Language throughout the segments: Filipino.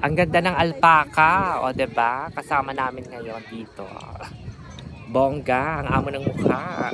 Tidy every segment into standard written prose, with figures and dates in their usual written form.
Ang ganda ng alpaca, o 'di ba? Kasama namin ngayon dito. Bongga, ang amo ng mukha.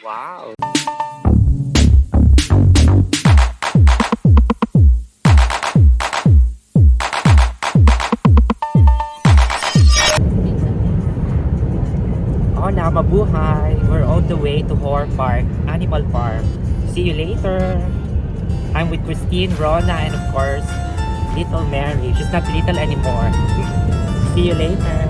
Wow. Hola, mabuhay. We're on the way to Horror Park, Animal Farm. See you later. I'm with Christine, Rona, and of course, Little Mary. She's not little anymore. See you later.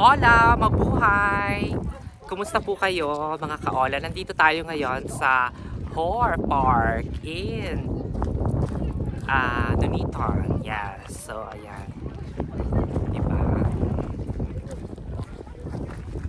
Hola, mabuhay! Kumusta po kayo mga kaola? Nandito tayo ngayon sa Horror Park in Nuneaton. Yes, so ayan. Diba?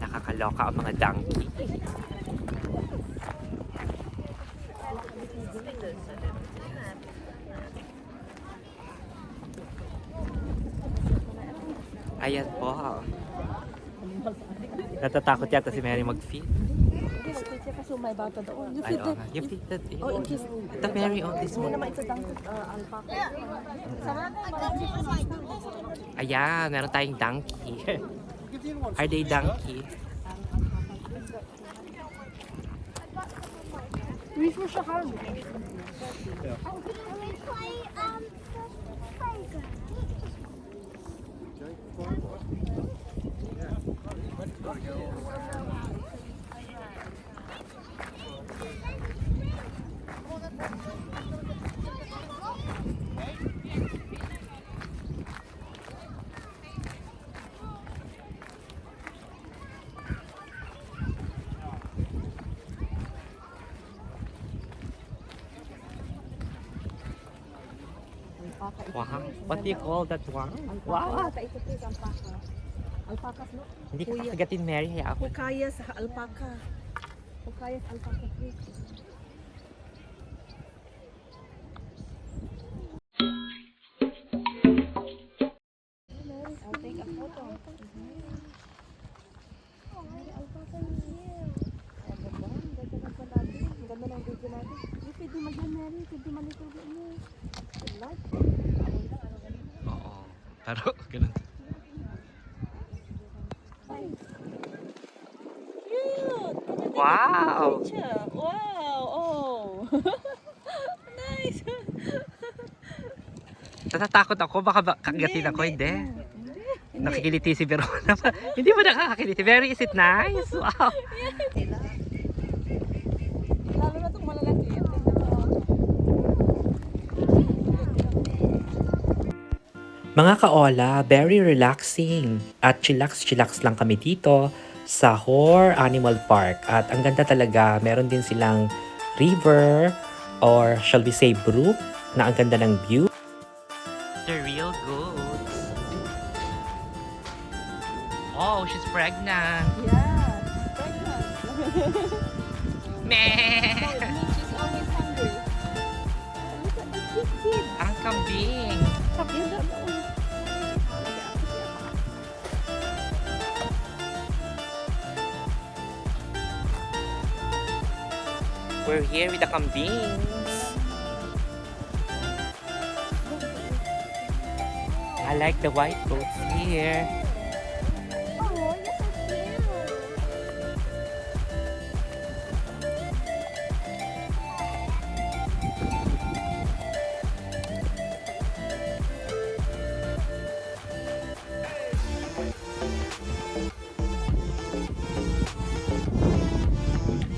Nakakaloka ang mga donkey. Ayan po. Natatakot yata si Mary mag-feed. Ay, oh, yung feed that. Ito Mary, oh, this one. Ayan, meron tayong donkey. Are they donkey? Wow, what do you call that one? Wow! Alpacas, no? Hindi ka kakagatin, Mary. Hayaan mo. Hukayas alpaca. Hukayas alpaca tree. I'll take a photo. Alpaca here. Ang ganda ng video natin. Pwede mag-yan, Mary. Pwede malituloy mo. Oo. Pero, ganun. Cute! Wow! Wow! Oh! Nice! Natatakot ako. Baka kagatin ako. Hindi. Nakikiliti si Verona. Hindi ba nakakakiliti? Very, is it nice? Wow! Lalo na itong malalaki. Mga kaola, very relaxing. At chillax lang kami dito sa Horror Animal Park. At ang ganda talaga, meron din silang river or shall we say brook na ang ganda ng view. The real goats. Oh, she's pregnant. Yeah, pregnant. Meh! She's always hungry. Look at the cute kid. Ang kambing. We're here with the kambings. I like the white goats here. Oh, you're so cute.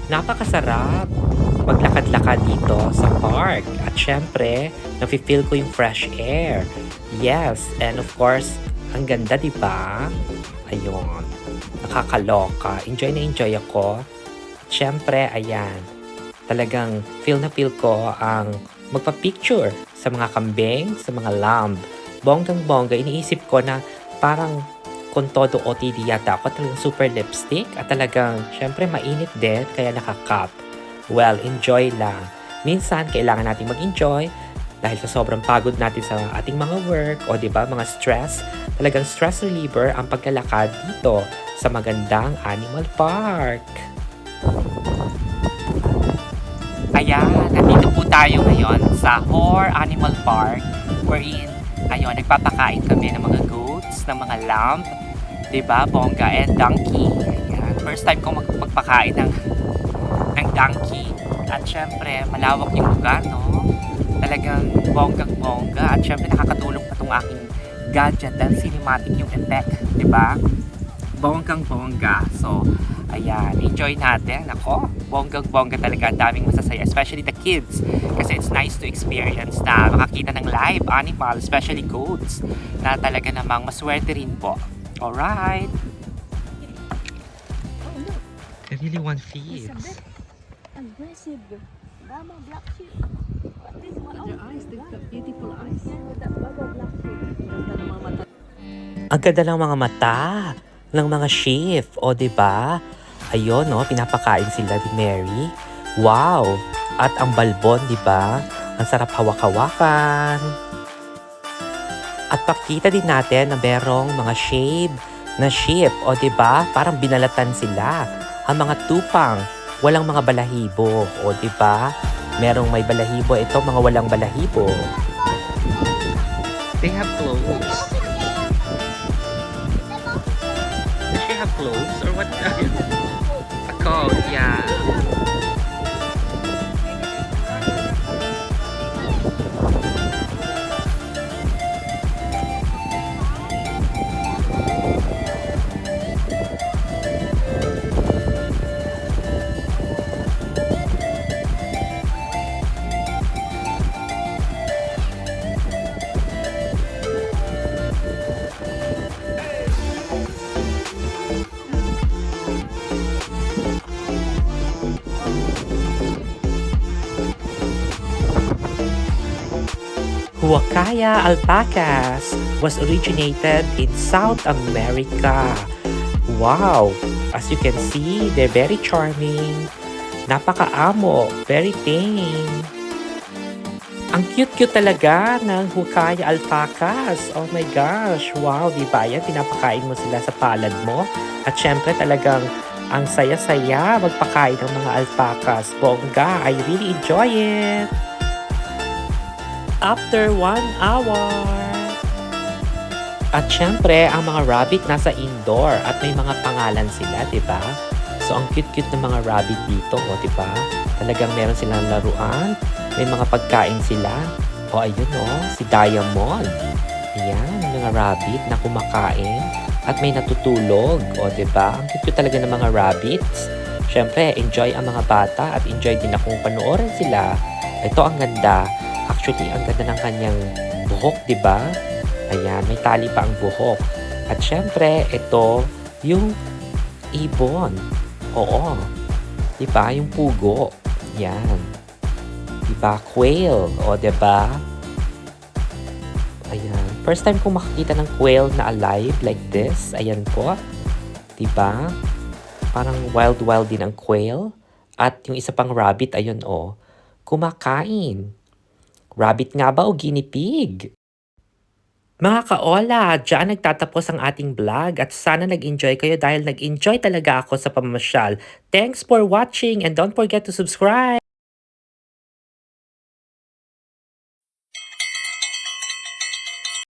Napakasarap maglakad-lakad dito sa park. At syempre, nafe-feel ko yung fresh air. Yes, and of course, ang ganda, di ba? Ayun, nakakaloka. Enjoy na enjoy ako. At syempre, ayan, talagang feel na feel ko ang magpa-picture sa mga kambing, sa mga lamb. Bonggang-bongga, iniisip ko na parang kung todo OTD yata ako, talagang super lipstick at talagang syempre mainit din kaya nakakap. Well, enjoy lang. Minsan, kailangan natin mag-enjoy dahil sa sobrang pagod natin sa ating mga work o 'di ba mga stress. Talagang stress reliever ang paglalakad dito sa magandang animal park. Ayan, nandito po tayo ngayon sa Hor Animal Park wherein, ayun, nagpapakain kami ng mga goats, ng mga lamb, 'di ba, bongga and donkey. Ayan, first time ko magpakain ng donkey. At syempre, malawak yung lugar, no? Talagang bonggang-bongga. At syempre, nakakatulong pa tong aking gadget dahil cinematic yung effect, 'di ba? Bonggang-bongga. So, ayan, enjoy natin. Ako, bonggang-bongga talaga. Ang daming masasaya, especially the kids. Kasi it's nice to experience na makakita ng live animal, especially goats, na talaga namang maswerte rin po. Alright. Oh, look. I really want It's a bit aggressive. Mama, black sheep. What this one? Their eyes, they've got beautiful eyes. Yeah, with that Baba black sheep. Ganda ng mga mata. Ang ganda ng mga mata ng mga sheep, o 'di ba? Ayun, no, pinapakain sila ni Mary. Wow! At ang balbon, 'di ba? Ang sarap hawak-hawakan. At pakita din natin na merong mga shade na sheep, o 'di ba? Parang binalatan sila. Ang mga tupang, walang mga balahibo, o 'di ba? Merong may balahibo, ito mga walang balahibo. They have clothes. Does she have clothes or what? A coat, yeah. Huacaya alpacas was originated in South America. Wow! As you can see, they're very charming. Napakaamo, very tame. Ang cute-cute talaga ng Huacaya alpacas. Oh my gosh, wow, di ba yan? Pinapakain mo sila sa palad mo. At syempre talagang ang saya-saya magpakain ng mga alpacas. Bongga, I really enjoy it. After 1 hour. At syempre, ang mga rabbit nasa indoor at may mga pangalan sila, 'di ba? So ang cute-cute ng mga rabbit dito, 'di ba? Talagang meron silang laruan, may mga pagkain sila. O ayun si Diamond. Ayan, mga rabbit na kumakain at may natutulog, 'di ba? Ang cute talaga ng mga rabbits. Syempre, enjoy ang mga bata at enjoy din akong panoorin sila. Ito ang ganda. Actually, ang ganda ng kanyang buhok, di ba? Ayan, may tali pa ang buhok. At syempre, ito, yung ibon. Oo. Di ba? Yung pugo. Yan. Di ba? Quail. O, di ba? Ayan. First time kong makakita ng quail na alive like this. Ayan po. Di ba? Parang wild din ang quail. At yung isa pang rabbit, ayun kumakain. Rabbit nga ba o guinea pig? Mga kaola, diyan nagtatapos ang ating vlog at sana nag-enjoy kayo dahil nag-enjoy talaga ako sa pamamasyal. Thanks for watching and don't forget to subscribe!